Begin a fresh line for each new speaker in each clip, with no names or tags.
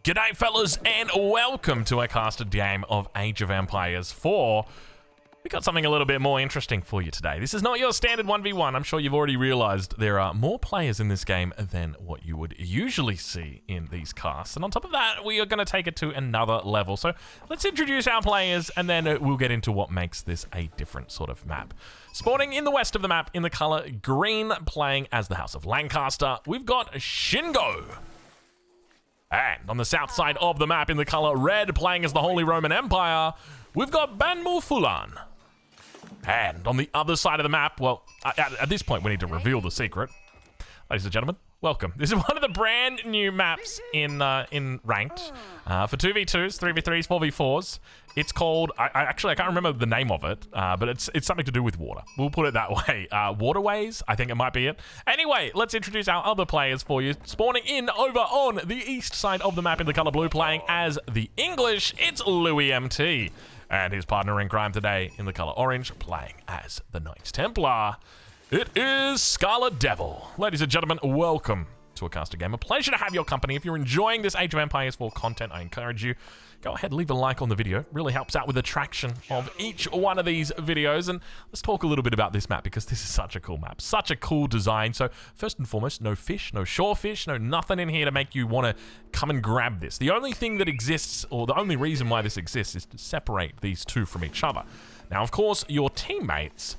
G'day fellas, and welcome to a casted game of Age of Empires 4. We got something a little bit more interesting for you today. This is not your standard 1v1. I'm sure you've already realized there are more players in this game than what you would usually see in these casts. And on top of that, we are going to take it to another level. So let's introduce our players, and then we'll get into what makes this a different sort of map. Spawning in the west of the map in the color green, playing as the House of Lancaster, we've got Shingo. And on the south side of the map in the color red, playing as the Holy Roman Empire, we've got Banmu Fulan. And on the other side of the map, well, at this point we need to reveal the secret. Ladies and gentlemen, welcome. This is one of the brand new maps in Ranked for 2v2s, 3v3s, 4v4s. It's called, I can't remember the name of it, but it's something to do with water. We'll put it that way. Waterways, I think it might be it. Anyway, let's introduce our other players for you. Spawning in over on the east side of the map in the color blue, playing as the English, it's Louis MT. And his partner in crime today in the color orange, playing as the Knights Templar, it is Scarlet Devil. Ladies and gentlemen, welcome to a caster game. A pleasure to have your company. If you're enjoying this Age of Empires 4 content, I encourage you, go ahead, leave a like on the video. It really helps out with the traction of each one of these videos. And let's talk a little bit about this map, because this is such a cool map, such a cool design. So first and foremost, no fish, no shore fish, no nothing in here to make you want to come and grab this. The only thing that exists, or the only reason why this exists, is to separate these two from each other. Now, of course, your teammates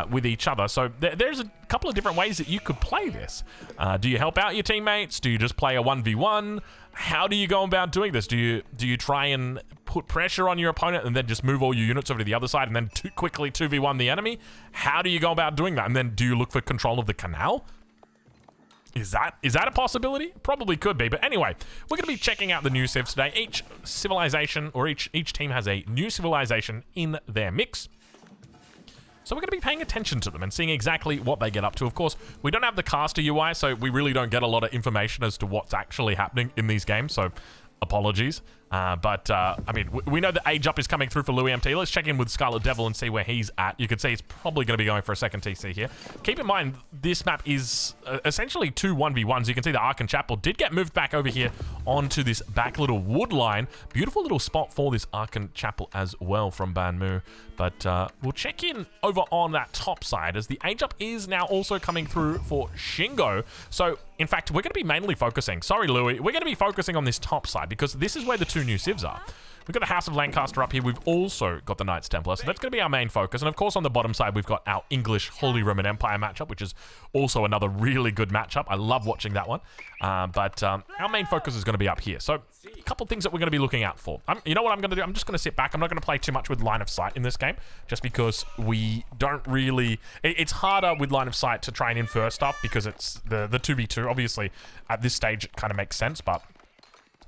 with each other. So there's a couple of different ways that you could play this. Do you help out your teammates? Do you just play a 1v1? How do you go about doing this? Do you try and put pressure on your opponent and then just move all your units over to the other side and then quickly 2v1 the enemy? How do you go about doing that? And then do you look for control of the canal? Is that a possibility? Probably could be. But anyway, we're going to be checking out the new civs today. Each civilization, or each team has a new civilization in their mix. So we're going to be paying attention to them and seeing exactly what they get up to. Of course, we don't have the caster UI, so we really don't get a lot of information as to what's actually happening in these games, so apologies. I mean, we know the age up is coming through for Louis MT. Let's check in with Scarlet Devil and see where he's at. You can see he's probably going to be going for a second TC here. Keep in mind, this map is essentially two 1v1s. You can see the Ark and Chapel did get moved back over here onto this back little wood line. Beautiful little spot for this Ark and Chapel as well from Banmu. But we'll check in over on that top side, as the age up is now also coming through for Shingo. So, in fact, we're going to be mainly focusing, sorry Louis, we're going to be focusing on this top side, because this is where the two new civs are. We've got the House of Lancaster up here. We've also got the Knights Templar, so that's going to be our main focus. And of course, on the bottom side, we've got our English Holy Roman Empire matchup, which is also another really good matchup. I love watching that one. But our main focus is going to be up here. So a couple things that we're going to be looking out for. You know what I'm going to do? I'm just going to sit back. I'm not going to play too much with line of sight in this game, just because we don't really... It's harder with line of sight to try and infer stuff, because it's the 2v2. Obviously, at this stage, it kind of makes sense, but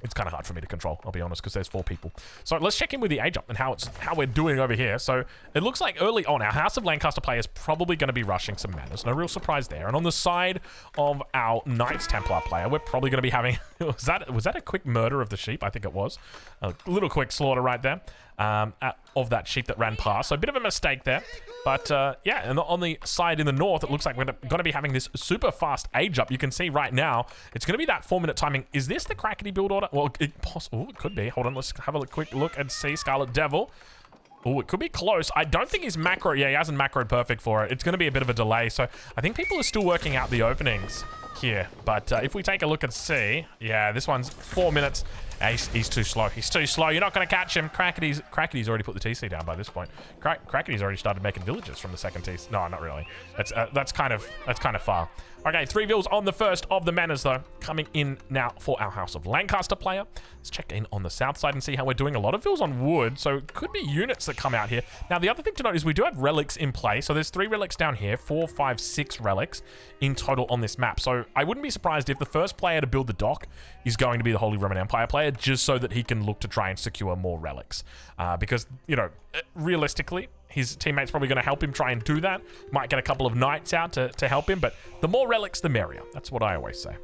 it's kind of hard for me to control, I'll be honest, because there's 4 people. So let's check in with the age up and how we're doing over here. So it looks like early on, our House of Lancaster player is probably going to be rushing some manners. No real surprise there. And on the side of our Knights Templar player, we're probably going to be having... was that a quick murder of the sheep? I think it was. A little quick slaughter right there of that sheep that ran past. So a bit of a mistake there. But yeah, and on the side in the north, it looks like we're going to be having this super fast age up. You can see right now, it's going to be that 4-minute timing. Is this the crackety build order? Well, it could be. Hold on, let's have a quick look and see. Scarlet Devil. Oh, it could be close. I don't think he's macro. Yeah, he hasn't macroed perfect for it. It's going to be a bit of a delay. So I think people are still working out the openings here. But if we take a look and see, yeah, this one's 4 minutes. He's too slow. He's too slow. You're not going to catch him. Crackety's already put the TC down by this point. Crackety's already started making villages from the second TC. No, not really. That's kind of far. Okay, 3 vills on the first of the manors, though. Coming in now for our House of Lancaster player. Let's check in on the south side and see how we're doing. A lot of vills on wood, so it could be units that come out here. Now, the other thing to note is we do have relics in play. So there's 3 relics down here, 4, 5, 6 relics in total on this map. So I wouldn't be surprised if the first player to build the dock is going to be the Holy Roman Empire player, just so that he can look to try and secure more relics. Because, you know, realistically, his teammate's probably going to help him try and do that. Might get a couple of knights out to help him, but the more relics, the merrier. That's what I always say.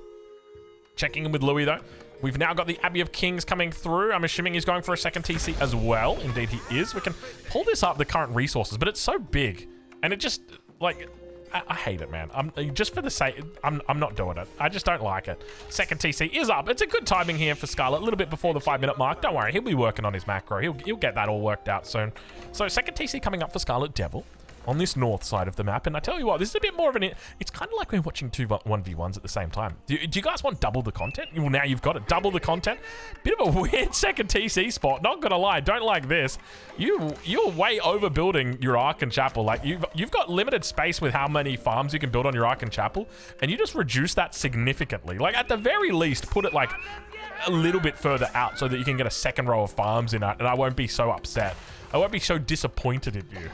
Checking in with Louis, though. We've now got the Abbey of Kings coming through. I'm assuming he's going for a second TC as well. Indeed, he is. We can pull this up, the current resources, but it's so big. And it just, like, I hate it, man. Just for the sake, I'm not doing it. I just don't like it. Second TC is up. It's a good timing here for Scarlet. A little bit before the 5-minute mark. Don't worry, he'll be working on his macro. He'll get that all worked out soon. So second TC coming up for Scarlet Devil on this north side of the map. And I tell you what, this is a bit more of it's kind of like we're watching two 1v1s at the same time. Do you guys want double the content? Well, now you've got it. Double the content. Bit of a weird second TC spot. Not gonna lie, don't like this. You're way overbuilding your Ark and Chapel. Like, you've got limited space with how many farms you can build on your Ark and Chapel, and you just reduce that significantly. Like, at the very least, put it like a little bit further out so that you can get a second row of farms in it, and I won't be so upset. I won't be so disappointed in you.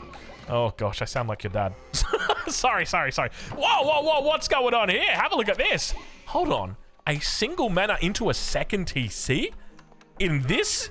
Oh gosh, I sound like your dad. Sorry. Whoa, what's going on here? Have a look at this. Hold on. A single mana into a second TC? In this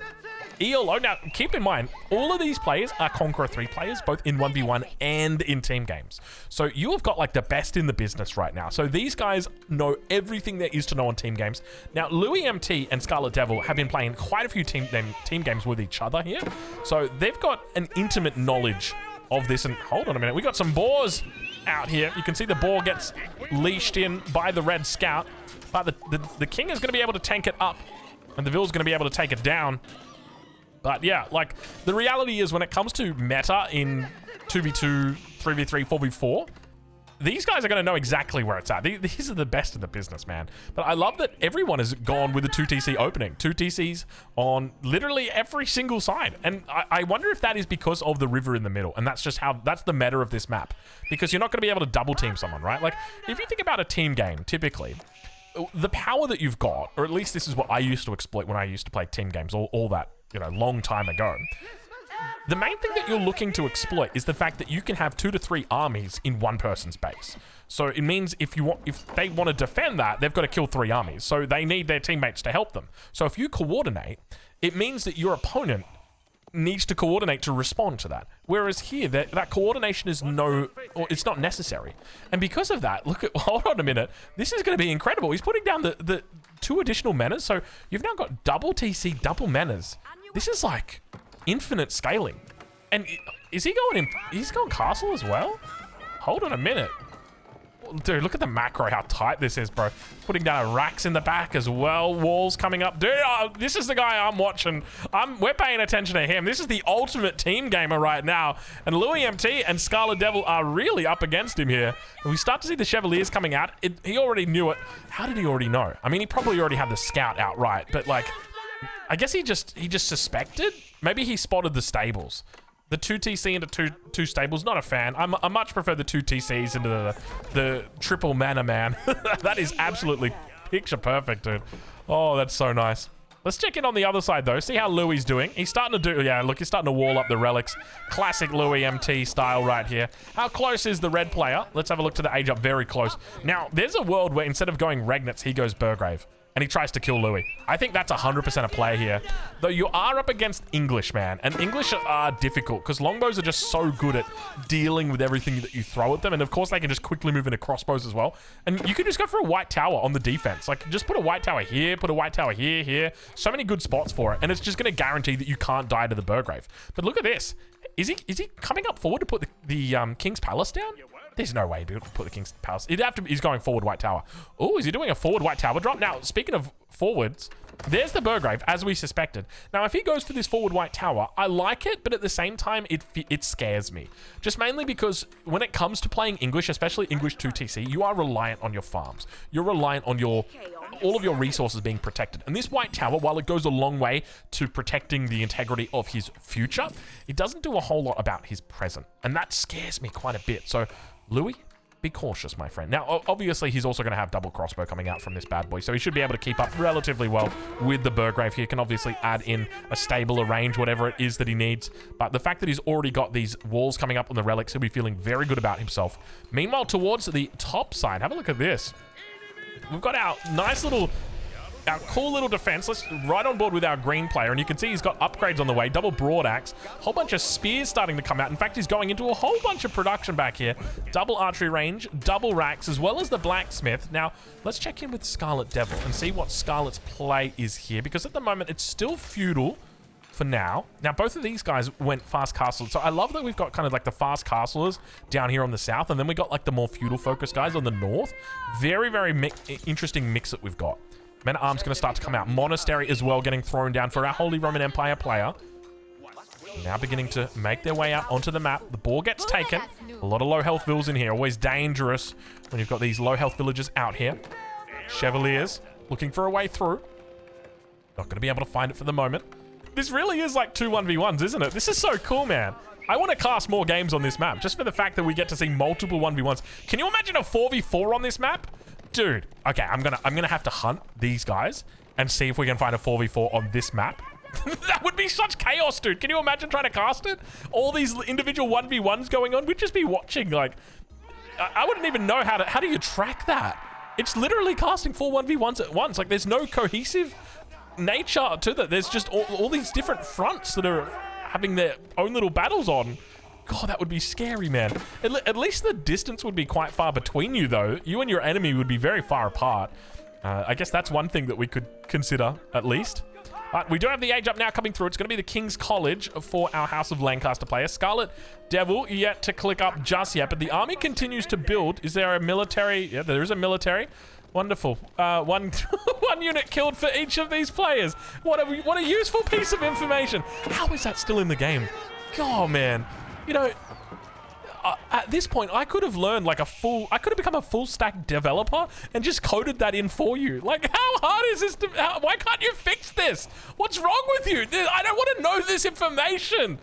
ELO? Now, keep in mind, all of these players are Conqueror 3 players, both in 1v1 and in team games. So you have got like the best in the business right now. So these guys know everything there is to know on team games. Now, Louis MT and Scarlet Devil have been playing quite a few team games with each other here. So they've got an intimate knowledge of this. And hold on a minute, we got some boars out here. You can see the boar gets leashed in by the red scout, but the king is going to be able to tank it up, and the Vil's going to be able to take it down. But yeah, like, the reality is when it comes to meta in 2v2, 3v3, 4v4, these guys are going to know exactly where it's at. These are the best in the business, man. But I love that everyone has gone with the 2TC opening. 2 TCs on literally every single side. And I wonder if that is because of the river in the middle. And that's just that's the meta of this map. Because you're not going to be able to double team someone, right? Like, if you think about a team game, typically, the power that you've got, or at least this is what I used to exploit when I used to play team games, all that, you know, long time ago. The main thing that you're looking to exploit is the fact that you can have 2 to 3 armies in one person's base. So it means if they want to defend that, they've got to kill 3 armies. So they need their teammates to help them. So if you coordinate, it means that your opponent needs to coordinate to respond to that. Whereas here, that coordination is it's not necessary. And because of that, hold on a minute, this is going to be incredible. He's putting down the 2 additional manas. So you've now got double TC, double manas. This is like infinite scaling. And is he going he's going castle as well? Hold on a minute. Dude, look at the macro, how tight this is, bro. Putting down racks in the back as well. Walls coming up. Dude, this is the guy I'm watching. We're paying attention to him. This is the ultimate team gamer right now. And Louis MT and Scarlet Devil are really up against him here. And we start to see the Chevaliers coming out. He already knew it. How did he already know? I mean, he probably already had the scout out right. But, like, I guess he just suspected. Maybe he spotted the stables. The 2 TC into two stables, not a fan. I much prefer the 2 TCs into the triple mana, man. That is absolutely picture perfect, dude. Oh, that's so nice. Let's check in on the other side, though. See how Louis doing. He's starting to yeah, look, he's starting to wall up the relics. Classic Louis MT style right here. How close is the red player? Let's have a look to the age up. Very close. Now, there's a world where instead of going Regnitz, he goes Burgrave. And he tries to kill Louis. I think that's 100% a play here. Though you are up against English, man. And English are difficult because longbows are just so good at dealing with everything that you throw at them. And of course, they can just quickly move into crossbows as well. And you can just go for a white tower on the defense. Like, just put a white tower here, put a white tower here, here. So many good spots for it. And it's just going to guarantee that you can't die to the Burgrave. But look at this. Is he coming up forward to put the King's Palace down? There's no way he'd put the King's Palace. He's going forward white tower. Oh, is he doing a forward white tower drop? Now, speaking of forwards, there's the Burgrave, as we suspected. Now, if he goes for this forward white tower, I like it, but at the same time, it scares me. Just mainly because when it comes to playing English, especially English 2TC, you are reliant on your farms. You're reliant on all of your resources being protected. And this white tower, while it goes a long way to protecting the integrity of his future, it doesn't do a whole lot about his present. And that scares me quite a bit. So, Louis, be cautious, my friend. Now, obviously, he's also going to have double crossbow coming out from this bad boy, so he should be able to keep up relatively well with the Burgrave here. Can obviously add in a stable, a range, whatever it is that he needs. But the fact that he's already got these walls coming up on the relics, he'll be feeling very good about himself. Meanwhile, towards the top side, have a look at this. We've got our cool little defense. Let's right on board with our green player, and you can see he's got upgrades on the way. Double broad axe, whole bunch of spears starting to come out. In fact, he's going into a whole bunch of production back here. Double archery range, double racks, as well as the blacksmith. Now, let's check in with Scarlet Devil and see what Scarlet's play is here, because at the moment it's still feudal for now. Now, both of these guys went fast castle. So I love that we've got kind of like the fast castlers down here on the south, and then we got like the more feudal focused guys on the north. Very, very interesting mix that we've got. Men-at-Arms going to start to come out. Monastery as well getting thrown down for our Holy Roman Empire player. Now beginning to make their way out onto the map. The ball gets taken. A lot of low health vills in here. Always dangerous when you've got these low health villagers out here. Chevaliers looking for a way through. Not going to be able to find it for the moment. This really is like 2 1v1s, isn't it? This is so cool, man. I want to cast more games on this map just for the fact that we get to see multiple 1v1s. Can you imagine a 4v4 on this map? Dude, okay, I'm gonna have to hunt these guys and see if we can find a 4v4 on this map. That would be such chaos, dude. Can you imagine trying to cast it? All these individual 1v1s going on. We'd just be watching, like... I wouldn't even know how do you track that? It's literally casting 4 1v1s at once. Like, there's no cohesive nature to that. There's just all these different fronts that are having their own little battles on. God, that would be scary, man. At least the distance would be quite far between you, though. You and your enemy would be very far apart. I guess that's one thing that we could consider, at least. But we do have the age up now coming through. It's going to be the King's College for our House of Lancaster player. Scarlet Devil yet to click up just yet, but the army continues to build. Is there a military? Yeah, there is a military. Wonderful. One unit killed for each of these players. What a useful piece of information. How is that still in the game? God, man. You know, at this point, I could have learned like I could have become a full stack developer and just coded that in for you. Like, how hard is this? Why can't you fix this? What's wrong with you? I don't want to know this information.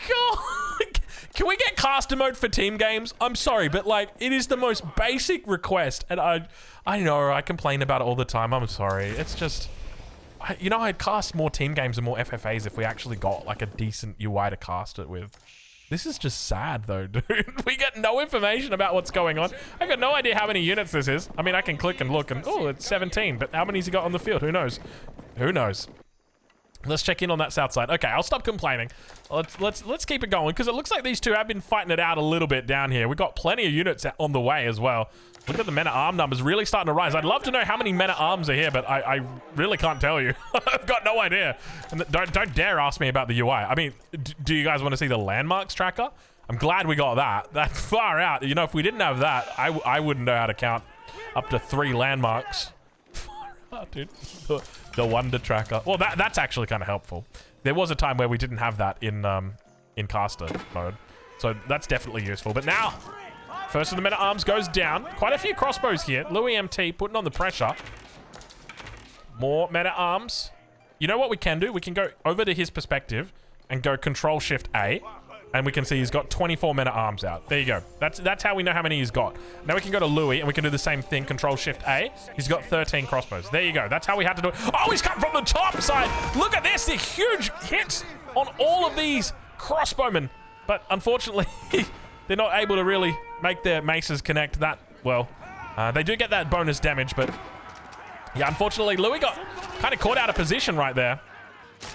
God. Can we get caster mode for team games? I'm sorry, but like, it is the most basic request. And I know I complain about it all the time. I'm sorry. It's just, you know, I'd cast more team games and more FFAs if we actually got like a decent UI to cast it with. This is just sad, though, dude. We get no information about what's going on. I got no idea how many units this is. I mean, I can click and look, and oh, it's 17. But how many's he got on the field? Who knows? Who knows? Let's check in on that south side. Okay, I'll stop complaining. Let's keep it going, because it looks like these two have been fighting it out a little bit down here. We've got plenty of units on the way as well. Look at the men-at-arms numbers really starting to rise. I'd love to know how many men-at-arms are here, but I really can't tell you. I've got no idea. And don't dare ask me about the UI. I mean, do you guys want to see the landmarks tracker? I'm glad we got that. That's far out. You know, if we didn't have that, I wouldn't know how to count up to 3 landmarks. Far out, dude. The wonder tracker. Well, that's actually kind of helpful. There was a time where we didn't have that in caster mode, so that's definitely useful. But now, first of the men-at-arms goes down. Quite a few crossbows here. Louis MT putting on the pressure. More men-at-arms. You know what we can do? We can go over to his perspective and go Control-Shift-A, and we can see he's got 24 men-at-arms out. There you go. That's how we know how many he's got. Now we can go to Louis, and we can do the same thing, Control-Shift-A. He's got 13 crossbows. There you go. That's how we had to do it. Oh, he's come from the top side. Look at this. The huge hits on all of these crossbowmen. But unfortunately, they're not able to really make their maces connect that well. They do get that bonus damage, but yeah, unfortunately, Louis got kind of caught out of position right there.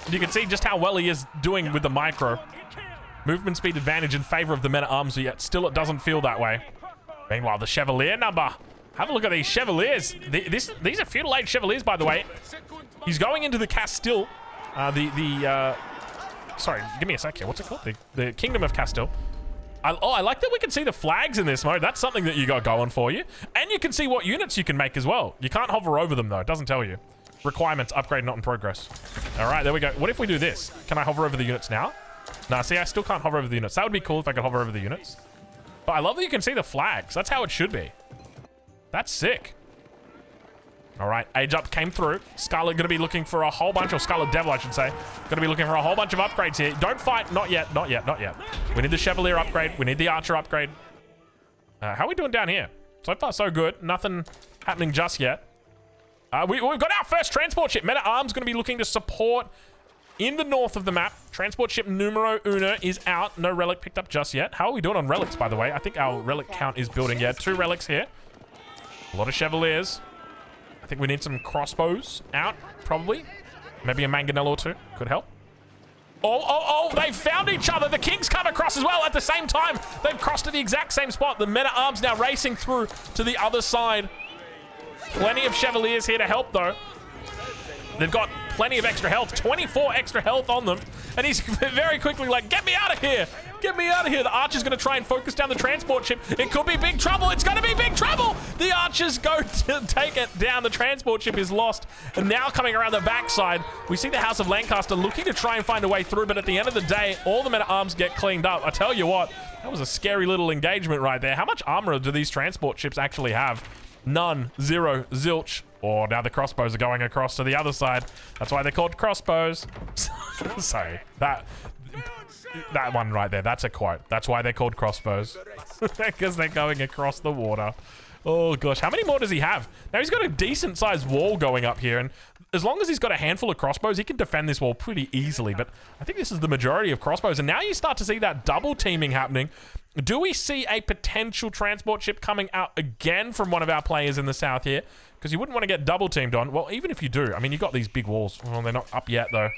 You can see just how well he is doing with the micro. Movement speed advantage in favor of the men-at-arms, yet still it doesn't feel that way. Meanwhile, the Chevalier number. Have a look at these Chevaliers. These are feudal age Chevaliers, by the way. He's going into the Castile. Sorry, give me a sec here. What's it called? The Kingdom of Castile. I like that we can see the flags in this mode. That's something that you got going for you. And you can see what units you can make as well. You can't hover over them, though. It doesn't tell you. Requirements, upgrade not in progress. All right, there we go. What if we do this? Can I hover over the units now? Nah, see, I still can't hover over the units. That would be cool if I could hover over the units. But I love that you can see the flags. That's how it should be. That's sick. All right, Age Up came through. Scarlet going to be looking for a whole bunch, or Scarlet Devil, I should say. Going to be looking for a whole bunch of upgrades here. Don't fight. Not yet, not yet, not yet. We need the Chevalier upgrade. We need the Archer upgrade. How are we doing down here? So far, so good. Nothing happening just yet. We've got our first transport ship. Men-at-Arms going to be looking to support in the north of the map. Transport ship numero uno is out. No relic picked up just yet. How are we doing on relics, by the way? I think our relic count is building. Yeah, 2 relics here. A lot of Chevaliers. I think we need some crossbows out, probably. Maybe a mangonel or 2 could help. Oh, they found each other. The Kings come across as well at the same time. They've crossed to the exact same spot. The men-at-arms now racing through to the other side. Plenty of Chevaliers here to help, though. They've got plenty of extra health, 24 extra health on them. And he's very quickly like, get me out of here. Get me out of here. The archer's going to try and focus down the transport ship. It could be big trouble. It's going to be big trouble. The archers go to take it down. The transport ship is lost. And now coming around the backside, we see the House of Lancaster looking to try and find a way through. But at the end of the day, all the men-at-arms get cleaned up. I tell you what, that was a scary little engagement right there. How much armor do these transport ships actually have? None. Zero. Zilch. Oh, now the crossbows are going across to the other side. That's why they're called crossbows. Sorry. That one right there, that's a quote. That's why they're called crossbows. Because they're going across the water. Oh, gosh. How many more does he have? Now, he's got a decent-sized wall going up here, and as long as he's got a handful of crossbows, he can defend this wall pretty easily, but I think this is the majority of crossbows, and now you start to see that double teaming happening. Do we see a potential transport ship coming out again from one of our players in the south here? Because you wouldn't want to get double teamed on. Well, even if you do, I mean, you've got these big walls. Well, they're not up yet, though.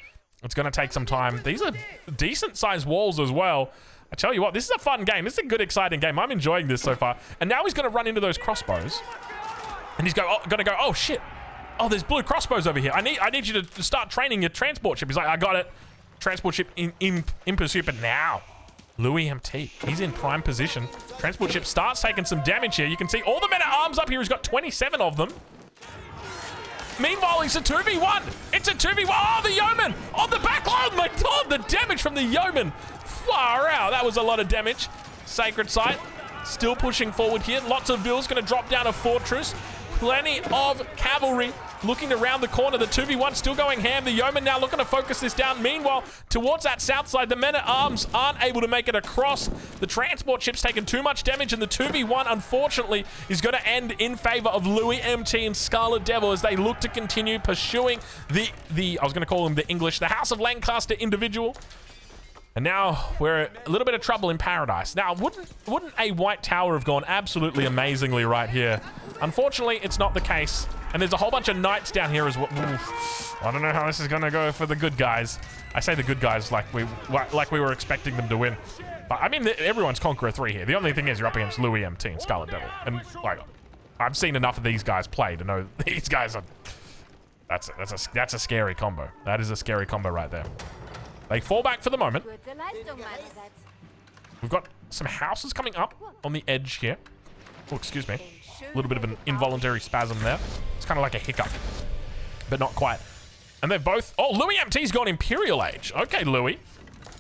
It's going to take some time. These are decent-sized walls as well. I tell you what, this is a fun game. This is a good, exciting game. I'm enjoying this so far. And now he's going to run into those crossbows. And he's going to go, oh, shit. Oh, there's blue crossbows over here. I need you to start training your transport ship. He's like, I got it. Transport ship in pursuit, but now Louis MT, he's in prime position. Transport ship starts taking some damage here. You can see all the men-at-arms up here. He's got 27 of them. Meanwhile, it's a 2v1. It's a 2v1. Oh, the yeoman on the back line. Oh, my God, the damage from the yeoman. Far out. That was a lot of damage. Sacred Site still pushing forward here. Lots of vills going to drop down a fortress. Plenty of cavalry looking around the corner. The 2v1 still going ham. The yeoman now looking to focus this down. Meanwhile, towards that south side, the men-at-arms aren't able to make it across. The transport ship's taken too much damage, and the 2v1, unfortunately, is going to end in favor of Louis MT and Scarlet Devil as they look to continue pursuing the I was going to call him the English, the House of Lancaster individual. And now we're a little bit of trouble in paradise. Now, wouldn't a white tower have gone absolutely amazingly right here? Unfortunately, it's not the case. And there's a whole bunch of knights down here as well. Oof. I don't know how this is going to go for the good guys. I say the good guys like we were expecting them to win. But I mean, everyone's Conqueror 3 here. The only thing is you're up against Louis MT and Scarlet Devil. And like, I've seen enough of these guys play to know these guys are... That's a scary combo. That is a scary combo right there. They fall back for the moment. We've got some houses coming up on the edge here. Oh, excuse me. A little bit of an involuntary spasm there. It's kind of like a hiccup, but not quite. And they're both... Oh, Louis MT's gone Imperial Age. Okay, Louis.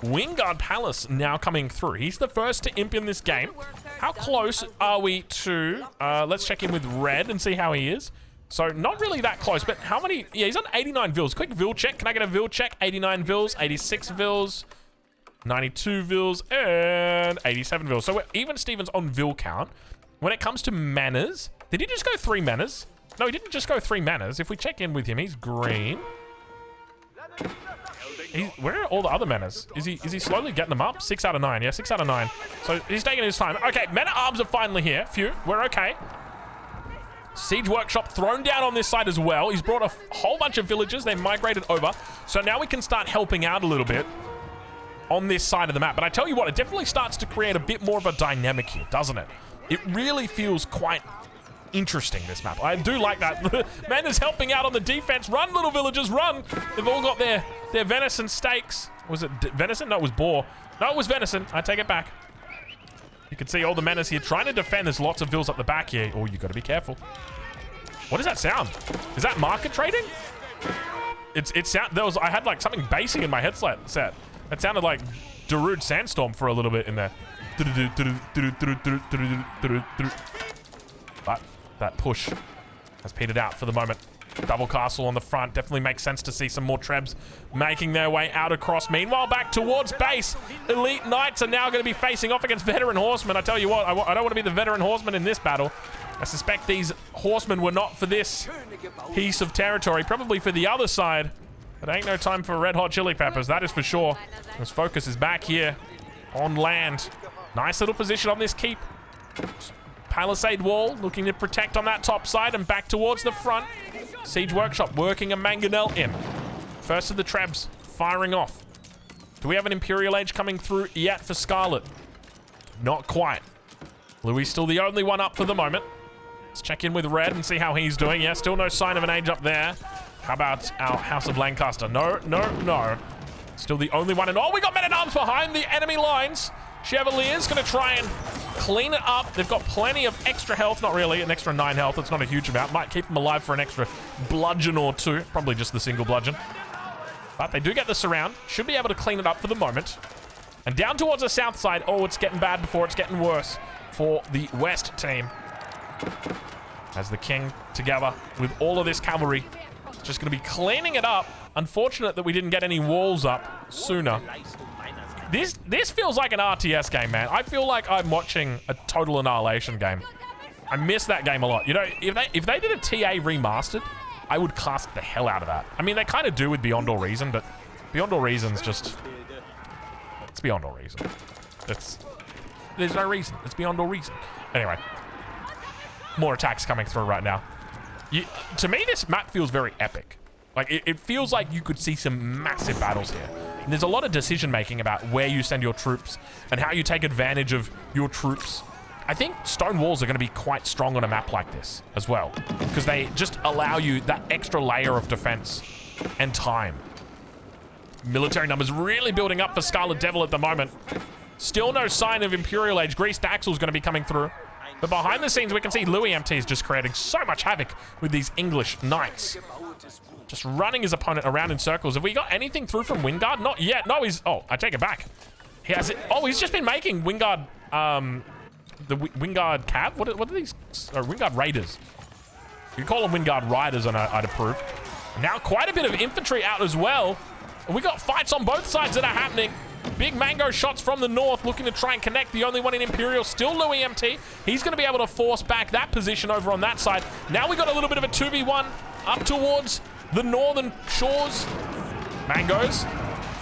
Wingard Palace now coming through. He's the first to imp in this game. How close are we to... let's check in with Red and see how he is. So, not really that close, but how many... Yeah, he's on 89 vills. Quick vill check. Can I get a vill check? 89 vills, 86 vills, 92 vills, and 87 vills. So, even Stevens on vill count. When it comes to manners, did he just go 3 manners? No, he didn't just go 3 manners. If we check in with him, he's green. Where are all the other manners? Is he slowly getting them up? 6 out of 9. Yeah, 6 out of 9. So, he's taking his time. Okay, men-at-arms are finally here. Phew, we're okay. Siege Workshop thrown down on this side as well. He's brought a whole bunch of villagers. They migrated over. So now we can start helping out a little bit on this side of the map. But I tell you what, it definitely starts to create a bit more of a dynamic here, doesn't it? It really feels quite interesting, this map. I do like that. Man is helping out on the defense. Run, little villagers, run. They've all got their venison steaks. Was it venison? No, it was boar. No, it was venison. I take it back. You can see all the menace here trying to defend. There's lots of vills up the back here. Oh, you got to be careful. What does that sound? Is that market trading? I had like something basing in my headset. It sounded like Darude Sandstorm for a little bit in there. But that push has petered out for the moment. Double castle on the front. Definitely makes sense to see some more trebs making their way out across. Meanwhile, back towards base. Elite Knights are now going to be facing off against veteran horsemen. I tell you what, I don't want to be the veteran horseman in this battle. I suspect these horsemen were not for this piece of territory. Probably for the other side. But ain't no time for red hot chili peppers. That is for sure. His focus is back here on land. Nice little position on this keep. Palisade wall looking to protect on that top side and back towards the front. Siege Workshop working a mangonel in. First of the trebs firing off. Do we have an Imperial Age coming through yet for Scarlet? Not quite. Louis still the only one up for the moment. Let's check in with Red and see how he's doing. Yeah, still no sign of an age up there. How about our House of Lancaster? No, no, no. Still the only one. And oh, we got men-at-arms behind the enemy lines. Chevalier's going to try and clean it up. They've got plenty of extra health. Not really, an extra 9 health. It's not a huge amount. Might keep them alive for an extra bludgeon or 2. Probably just the single bludgeon. But they do get the surround. Should be able to clean it up for the moment. And down towards the south side. Oh, it's getting bad before it's getting worse for the west team. As the king together with all of this cavalry. Just going to be cleaning it up. Unfortunate that we didn't get any walls up sooner. This feels like an RTS game, man. I feel like I'm watching a Total Annihilation game. I miss that game a lot. You know, if they did a TA remastered, I would cast the hell out of that. I mean, they kind of do with Beyond All Reason, but Beyond All Reason's just... It's Beyond All Reason. There's no reason. It's Beyond All Reason. Anyway. More attacks coming through right now. To me, this map feels very epic. Like, it feels like you could see some massive battles here. And there's a lot of decision-making about where you send your troops and how you take advantage of your troops. I think stone walls are going to be quite strong on a map like this as well, because they just allow you that extra layer of defense and time. Military numbers really building up for Scarlet Devil at the moment. Still no sign of Imperial Age. Greased Axle's going to be coming through. But behind the scenes, we can see Louis MT is just creating so much havoc with these English knights. Just running his opponent around in circles. Have we got anything through from Wingard? Not yet. No, he's... Oh, I take it back. He has it. Oh, he's just been making Wingard... the Wingard Cav? What are these? Or Wingard Raiders. You can call them Wingard Riders, and I'd approve. Now, quite a bit of infantry out as well. And we got fights on both sides that are happening. Big mango shots from the north, looking to try and connect. The only one in Imperial, still Louis MT. He's going to be able to force back that position over on that side. Now we got a little bit of a 2v1 up towards the northern shores. Mangoes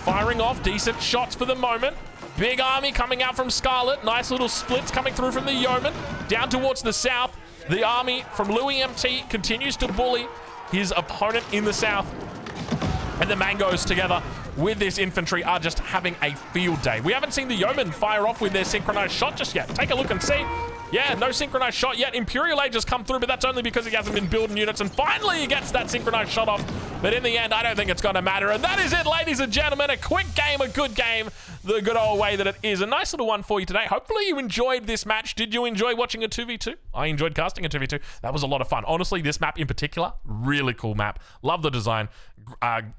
firing off decent shots for the moment. Big army coming out from Scarlet. Nice little splits coming through from the Yeoman. Down towards the south, the army from Louis MT continues to bully his opponent in the south. And the Mangoes together with this infantry are just having a field day. We haven't seen the Yeomen fire off with their synchronized shot just yet. Take a look and see. Yeah, no synchronized shot yet. Imperial Age has come through, but that's only because he hasn't been building units. And finally, he gets that synchronized shot off. But in the end, I don't think it's going to matter. And that is it, ladies and gentlemen. A quick game, a good game, the good old way that it is. A nice little one for you today. Hopefully, you enjoyed this match. Did you enjoy watching a 2v2? I enjoyed casting a 2v2. That was a lot of fun. Honestly, this map in particular, really cool map. Love the design.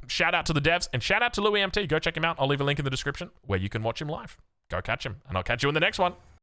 Shout out to the devs and shout out to Louis MT. Go check him out. I'll leave a link in the description where you can watch him live. Go catch him, and I'll catch you in the next one.